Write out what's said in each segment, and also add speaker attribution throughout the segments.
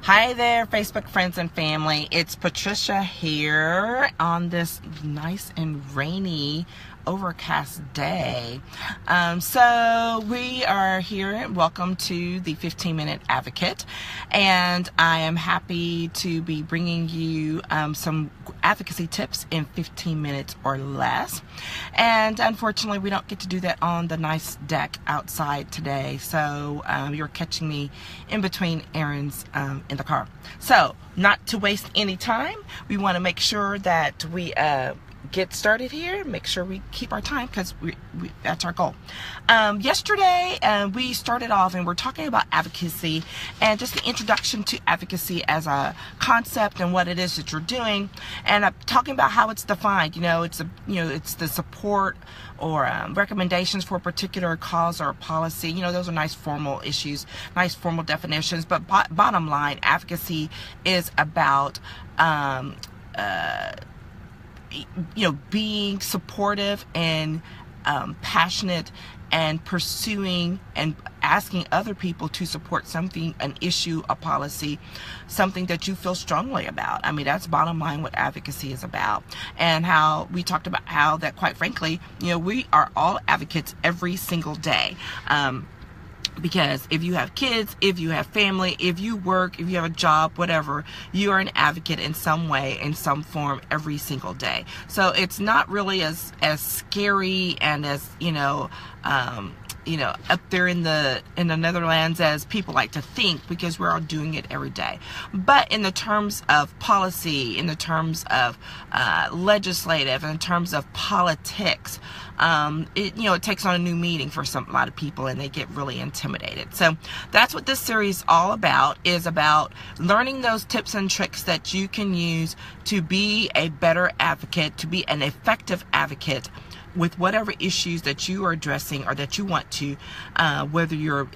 Speaker 1: Hi there, Facebook friends and family. It's Patricia here on this nice and rainy, overcast day. So we are here. Welcome to the 15-Minute Advocate, and I am happy to be bringing you some advocacy tips in 15 minutes or less. And unfortunately, we don't get to do that on the nice deck outside today. So you're catching me in between errands in the car. So not to waste any time, we want to make sure that we get started here, make sure we keep our time, because that's our goal. Yesterday we started off and we're talking about advocacy and just the introduction to advocacy as a concept and what it is that you're doing, and I'm talking about how it's defined. It's the support or recommendations for a particular cause or policy. Those are nice formal issues, nice formal definitions, but bottom line, advocacy is about being supportive and passionate and pursuing and asking other people to support something, an issue, a policy, something that you feel strongly about. I mean, that's bottom line what advocacy is about. And how we talked about how that, quite frankly, we are all advocates every single day. Because if you have kids, if you have family, if you work, if you have a job, whatever, you are an advocate in some way, in some form, every single day. So it's not really as scary and as up there in the Netherlands as people like to think, because we're all doing it every day. But in the terms of policy, in the terms of legislative, in terms of politics, it takes on a new meaning for a lot of people, and they get really intimidated. So that's what this series is all about, is about learning those tips and tricks that you can use to be a better advocate, to be an effective advocate with whatever issues that you are addressing or that you want to, whether you're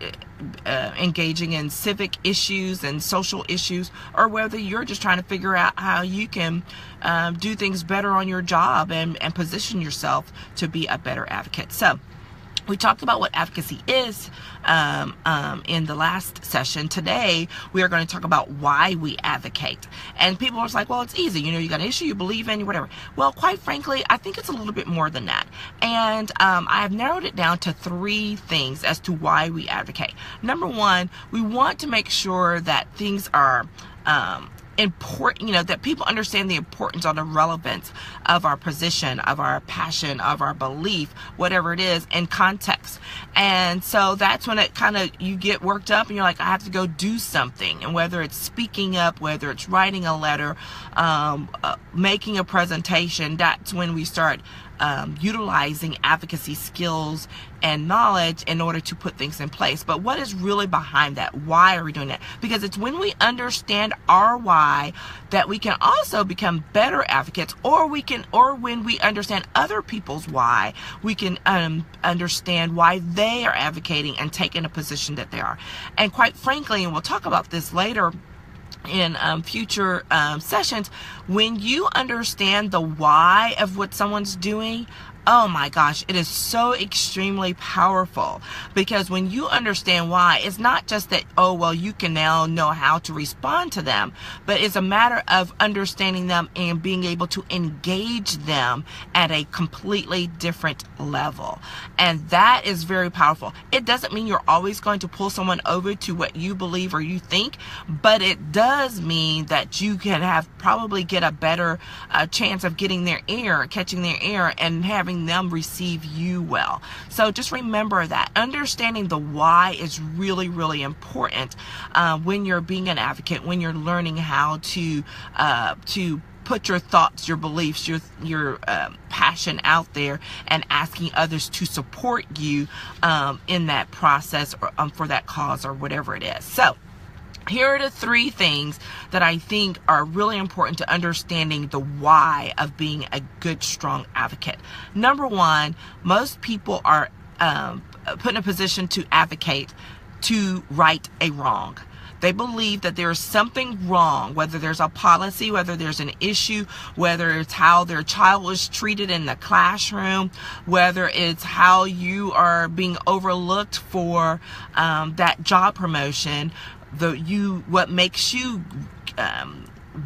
Speaker 1: engaging in civic issues and social issues, or whether you're just trying to figure out how you can do things better on your job and position yourself to be a better advocate. So we talked about what advocacy is in the last session. Today, we are going to talk about why we advocate. And people are like, well, it's easy. You got an issue you believe in, whatever. Well, quite frankly, I think it's a little bit more than that. And I have narrowed it down to 3 things as to why we advocate. Number 1, we want to make sure that things are important, that people understand the importance or the relevance of our position, of our passion, of our belief, whatever it is, in context. And so that's when it kind of, you get worked up and you're like, I have to go do something. And whether it's speaking up, whether it's writing a letter, making a presentation, that's when we start utilizing advocacy skills and knowledge in order to put things in place. But what is really behind that? Why are we doing that? Because it's when we understand our why that we can also become better advocates, or when we understand other people's why, we can understand why they are advocating and taking a position that they are. And quite frankly, and we'll talk about this later in future sessions, when you understand the why of what someone's doing, oh my gosh, it is so extremely powerful. Because when you understand why, it's not just that, oh, well, you can now know how to respond to them, but it's a matter of understanding them and being able to engage them at a completely different level. And that is very powerful. It doesn't mean you're always going to pull someone over to what you believe or you think, but it does mean that you can probably get a better chance of getting their ear, catching their ear, and having them receive you well. So just remember that understanding the why is really, really important when you're being an advocate, when you're learning how to put your thoughts, your beliefs, your passion out there, and asking others to support you in that process, or for that cause, or whatever it is. So here are the 3 things that I think are really important to understanding the why of being a good, strong advocate. Number 1, most people are put in a position to advocate to right a wrong. They believe that there's something wrong, whether there's a policy, whether there's an issue, whether it's how their child was treated in the classroom, whether it's how you are being overlooked for that job promotion. what makes you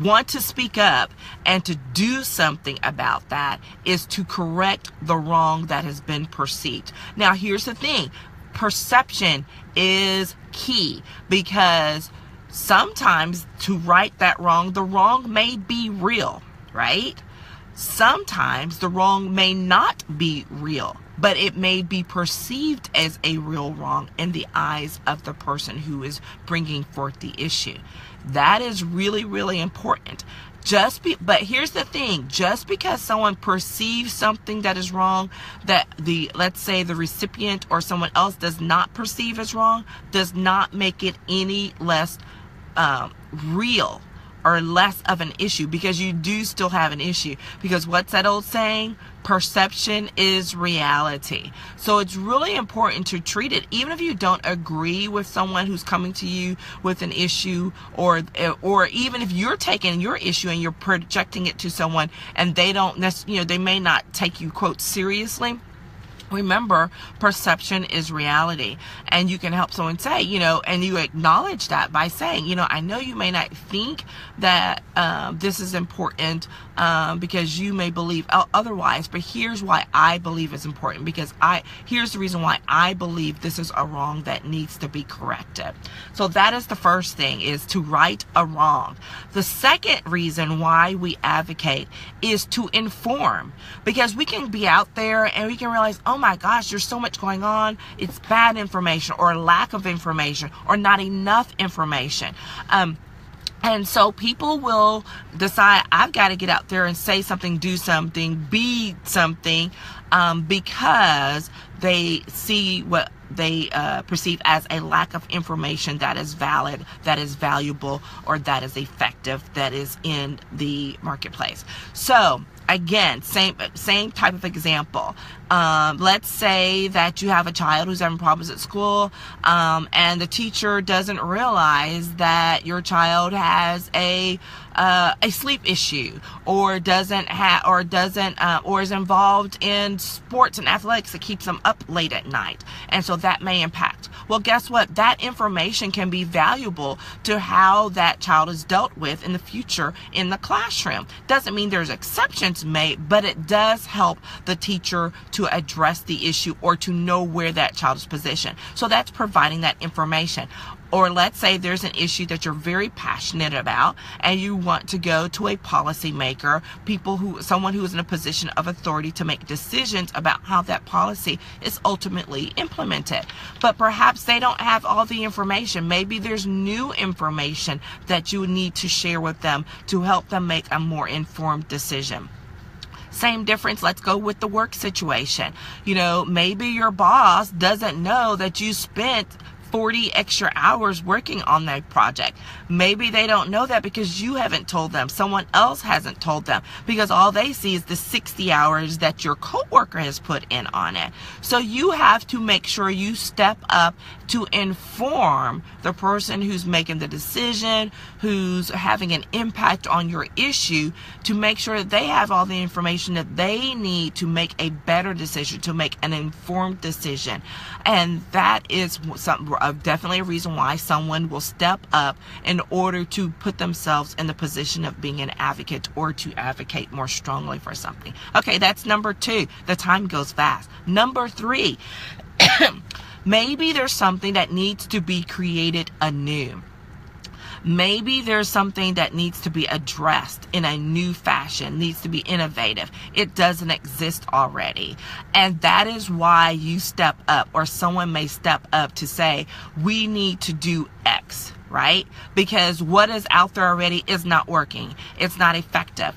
Speaker 1: want to speak up and to do something about that is to correct the wrong that has been perceived. Now, here's the thing. Perception is key, because sometimes to right that wrong, the wrong may be real, right? Sometimes the wrong may not be real, but it may be perceived as a real wrong in the eyes of the person who is bringing forth the issue. That is really, really important. But here's the thing, just because someone perceives something that is wrong that let's say the recipient or someone else does not perceive as wrong, does not make it any less real or less of an issue, because you do still have an issue. Because what's that old saying? Perception is reality. So it's really important to treat it, even if you don't agree with someone who's coming to you with an issue, or even if you're taking your issue and you're projecting it to someone and they don't necessarily, they may not take you, quote, seriously. Remember, perception is reality. And you can help someone say, and you acknowledge that by saying, I know you may not think that this is important because you may believe otherwise, but here's why I believe it's important, because here's the reason why I believe this is a wrong that needs to be corrected. So that is the first thing, is to right a wrong. The second reason why we advocate is to inform, because we can be out there and we can realize, oh my gosh, there's so much going on. It's bad information, or lack of information, or not enough information. And so people will decide, I've got to get out there and say something, do something, be something, because they see what they perceive as a lack of information that is valid, that is valuable, or that is effective, that is in the marketplace. So again, same type of example. Let's say that you have a child who's having problems at school, and the teacher doesn't realize that your child has a sleep issue, or is involved in sports and athletics that keeps them up late at night, and so that may impact. Well, guess what? That information can be valuable to how that child is dealt with in the future in the classroom. Doesn't mean there's exceptions made, but it does help the teacher to address the issue, or to know where that child is positioned. So that's providing that information. Or let's say there's an issue that you're very passionate about, and you want to go to a policymaker, someone who is in a position of authority to make decisions about how that policy is ultimately implemented. But perhaps they don't have all the information. Maybe there's new information that you need to share with them to help them make a more informed decision. Same difference, let's go with the work situation. Maybe your boss doesn't know that you spent 40 extra hours working on that project. Maybe they don't know that because you haven't told them. Someone else hasn't told them, because all they see is the 60 hours that your coworker has put in on it. So you have to make sure you step up to inform the person who's making the decision, who's having an impact on your issue, to make sure that they have all the information that they need to make a better decision, to make an informed decision. And that is definitely a reason why someone will step up in order to put themselves in the position of being an advocate, or to advocate more strongly for something. Okay, that's number 2. The time goes fast. Number 3, maybe there's something that needs to be created anew. Maybe there's something that needs to be addressed in a new fashion, needs to be innovative. It doesn't exist already. And that is why you step up, or someone may step up to say, we need to do X, right? Because what is out there already is not working. It's not effective.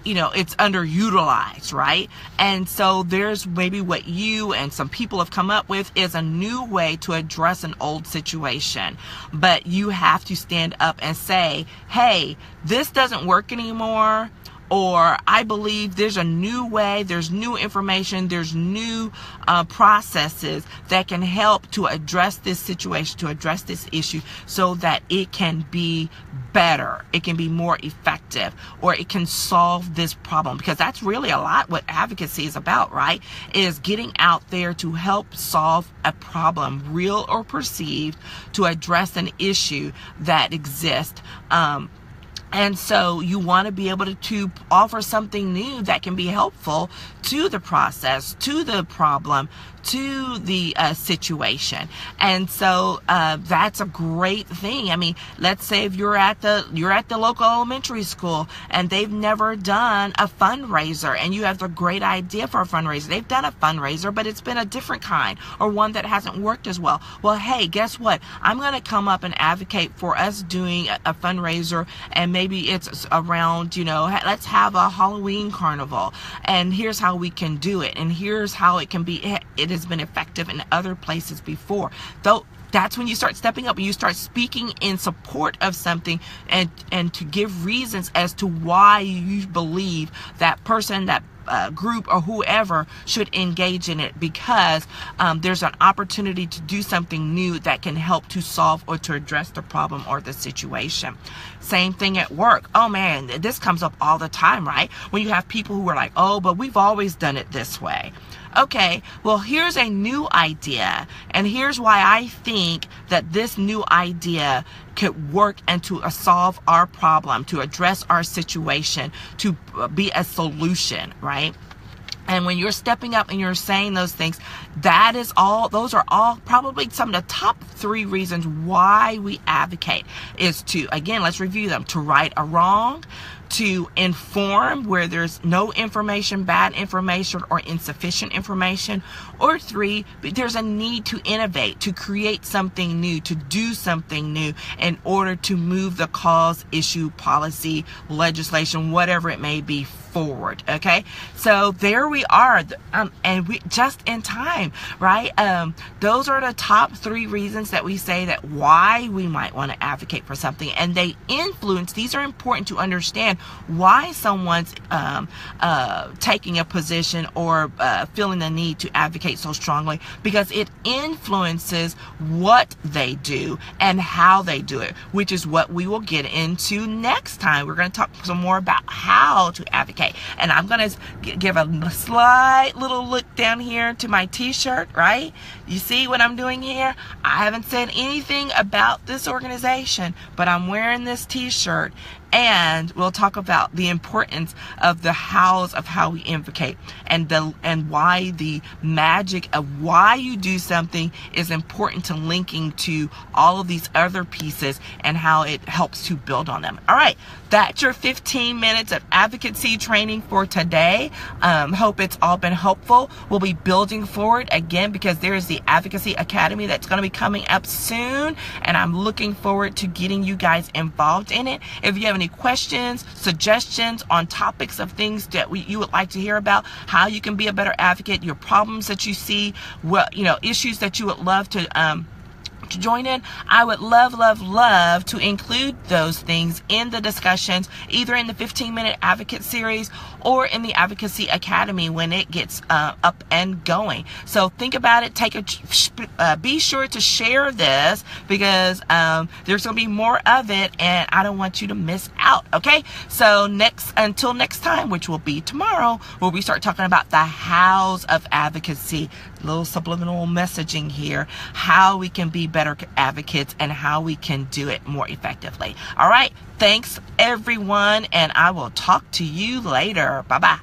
Speaker 1: It's underutilized, right? And so there's maybe what you and some people have come up with is a new way to address an old situation. But you have to stand up and say, hey, this doesn't work anymore, or I believe there's a new way, there's new information, there's new processes that can help to address this situation, to address this issue, so that it can be better, it can be more effective, or it can solve this problem. Because that's really a lot what advocacy is about, right? Is getting out there to help solve a problem, real or perceived, to address an issue that exists. And so you want to be able to offer something new that can be helpful to the process, to the problem, to the situation. And so that's a great thing. I mean, let's say if you're at the local elementary school and they've never done a fundraiser, and you have the great idea for a fundraiser. They've done a fundraiser, but it's been a different kind, or one that hasn't worked as well. Well, hey, guess what? I'm going to come up and advocate for us doing a fundraiser, and maybe it's around, let's have a Halloween carnival, and here's how we can do it, and here's how it can be. It has been effective in other places before. Though that's when you start stepping up and you start speaking in support of something, and to give reasons as to why you believe that person, that group, or whoever should engage in it, because there's an opportunity to do something new that can help to solve or to address the problem or the situation. Same thing at work. Oh man, this comes up all the time, right? When you have people who are like, oh, but we've always done it this way. Okay, well, here's a new idea, and here's why I think that this new idea could work and to solve our problem, to address our situation, to be a solution, right? And when you're stepping up and you're saying those things, those are all probably some of the top 3 reasons why we advocate, is to, again, let's review them: to right a wrong, to inform where there's no information, bad information, or insufficient information, or 3, there's a need to innovate, to create something new, to do something new in order to move the cause, issue, policy, legislation, whatever it may be, forward. Okay, so there we are, and we just in time, right? Those are the top 3 reasons that we say that why we might want to advocate for something, and they influence. These are important to understand why someone's taking a position or feeling the need to advocate so strongly, because it influences what they do and how they do it, which is what we will get into next time. We're going to talk some more about how to advocate. And I'm going to give a slight little look down here to my t-shirt, right? You see what I'm doing here? I haven't said anything about this organization, but I'm wearing this t-shirt, and we'll talk about the importance of the hows of how we advocate, and why the magic of why you do something is important to linking to all of these other pieces and how it helps to build on them. All right, that's your 15 minutes of advocacy training for today. Hope it's all been helpful. We'll be building forward again, because there is the Advocacy Academy that's going to be coming up soon, and I'm looking forward to getting you guys involved in it. If you have any questions, suggestions on topics of things that you would like to hear about, how you can be a better advocate, your problems that you see, issues that you would love to join in, I would love to include those things in the discussions, either in the 15-minute advocate series or in the Advocacy Academy when it gets up and going. So think about it. Be sure to share this, because there's going to be more of it, and I don't want you to miss out. Okay, so until next time, which will be tomorrow, where we start talking about the hows of advocacy. Little subliminal messaging here, how we can be better advocates and how we can do it more effectively. All right, thanks everyone, and I will talk to you later. Bye-bye.